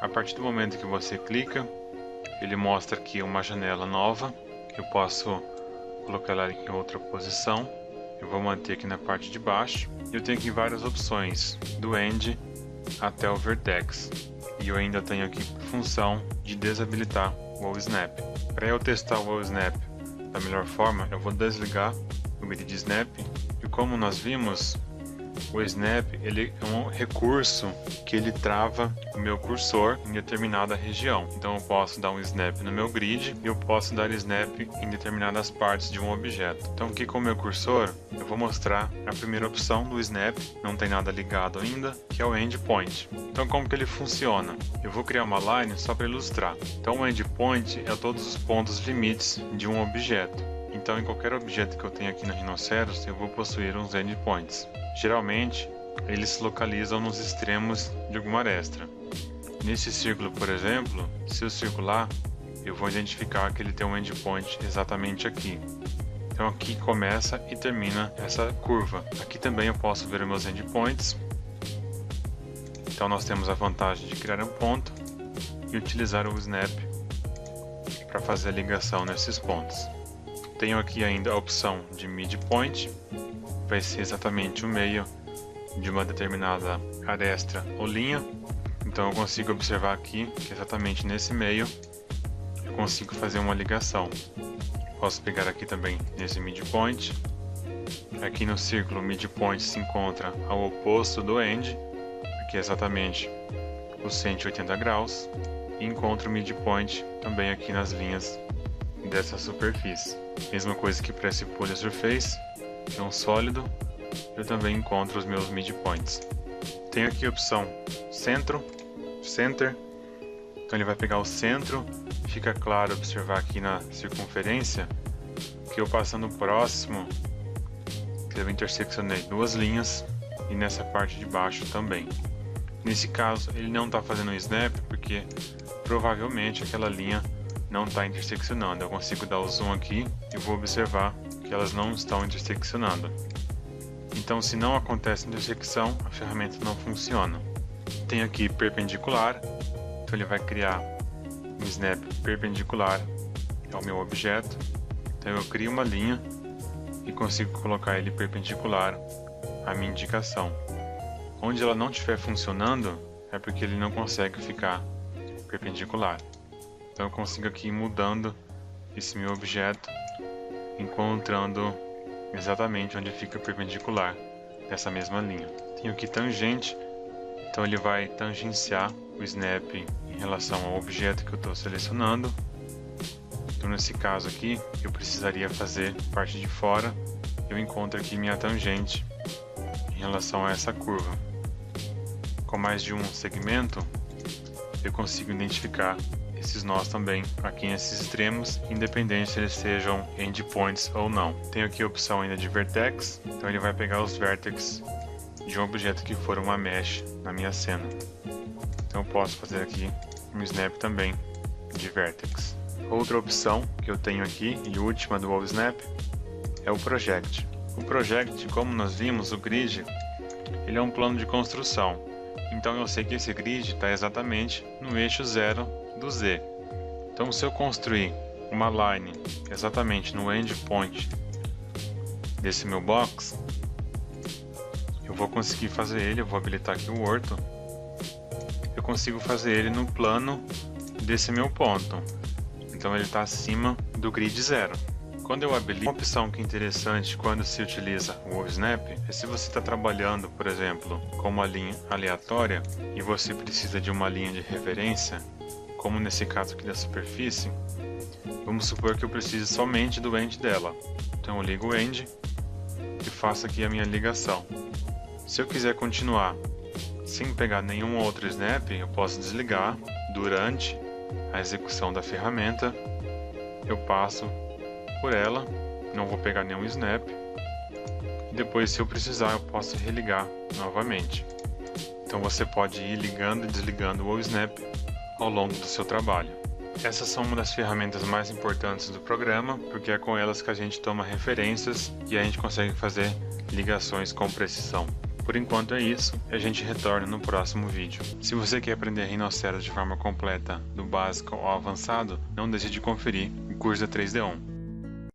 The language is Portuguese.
A partir do momento que você clica, ele mostra aqui uma janela nova. Eu posso colocar ela em outra posição. Eu vou manter aqui na parte de baixo. Eu tenho aqui várias opções, do End até o Vertex. E eu ainda tenho aqui função de desabilitar o Wall Snap. Para eu testar o Wall Snap da melhor forma, eu vou desligar o Grid Snap. E como nós vimos, o Snap ele é um recurso que ele trava o meu cursor em determinada região. Então eu posso dar um Snap no meu grid e eu posso dar Snap em determinadas partes de um objeto. Então aqui com o meu cursor eu vou mostrar a primeira opção do Snap, não tem nada ligado ainda, que é o Endpoint. Então como que ele funciona? Eu vou criar uma line só para ilustrar. Então o Endpoint é todos os pontos limites de um objeto. Então em qualquer objeto que eu tenha aqui na Rhinoceros eu vou possuir uns Endpoints. Geralmente, eles se localizam nos extremos de alguma aresta. Nesse círculo, por exemplo, se eu circular, eu vou identificar que ele tem um endpoint exatamente aqui. Então aqui começa e termina essa curva. Aqui também eu posso ver os meus endpoints. Então nós temos a vantagem de criar um ponto e utilizar o Snap para fazer a ligação nesses pontos. Tenho aqui ainda a opção de Midpoint. Vai ser exatamente o meio de uma determinada aresta ou linha. Então eu consigo observar aqui que exatamente nesse meio eu consigo fazer uma ligação. Posso pegar aqui também nesse midpoint. Aqui no círculo, o midpoint se encontra ao oposto do end, que é exatamente os 180 graus. E encontro o midpoint também aqui nas linhas dessa superfície. Mesma coisa que para esse Polymer Surface, que é um sólido, eu também encontro os meus midpoints. Tenho aqui a opção centro, center, então ele vai pegar o centro. Fica claro observar aqui na circunferência que eu passando próximo, eu interseccionei duas linhas e nessa parte de baixo também. Nesse caso ele não está fazendo um snap porque provavelmente aquela linha não está interseccionando. Eu consigo dar o zoom aqui e vou observar que elas não estão interseccionando. Então, se não acontece intersecção, a ferramenta não funciona. Tem aqui perpendicular, então ele vai criar um snap perpendicular ao meu objeto. Então eu crio uma linha e consigo colocar ele perpendicular à minha indicação. Onde ela não estiver funcionando, é porque ele não consegue ficar perpendicular. Então eu consigo aqui ir mudando esse meu objeto, encontrando exatamente onde fica perpendicular nessa mesma linha. Tenho aqui tangente, então ele vai tangenciar o snap em relação ao objeto que eu estou selecionando. Então nesse caso aqui, eu precisaria fazer parte de fora, eu encontro aqui minha tangente em relação a essa curva. Com mais de um segmento, eu consigo identificar esses nós também aqui nesses extremos, independente se eles sejam endpoints ou não. Tenho aqui a opção ainda de vertex, então ele vai pegar os vértices de um objeto que for uma mesh na minha cena. Então eu posso fazer aqui um snap também de vertex. Outra opção que eu tenho aqui, e última do Wall Snap, é o Project. O Project, como nós vimos, o grid, ele é um plano de construção. Então eu sei que esse grid está exatamente no eixo 0 do Z. Então se eu construir uma line exatamente no endpoint desse meu box, eu vou conseguir fazer ele, eu vou habilitar aqui o ortho, eu consigo fazer ele no plano desse meu ponto. Então ele está acima do grid 0. Quando eu habilito, uma opção que é interessante quando se utiliza o Wall Snap é se você está trabalhando, por exemplo, com uma linha aleatória e você precisa de uma linha de referência, como nesse caso aqui da superfície. Vamos supor que eu precise somente do end dela. Então eu ligo o end e faço aqui a minha ligação. Se eu quiser continuar sem pegar nenhum outro snap, eu posso desligar. Durante a execução da ferramenta, eu passo por ela, não vou pegar nenhum snap. E depois, se eu precisar, eu posso religar novamente. Então você pode ir ligando e desligando o Wall Snap ao longo do seu trabalho. Essas são uma das ferramentas mais importantes do programa, porque é com elas que a gente toma referências e a gente consegue fazer ligações com precisão. Por enquanto é isso, e a gente retorna no próximo vídeo. Se você quer aprender Rhinoceros de forma completa, do básico ao avançado, não deixe de conferir o curso da 3D On.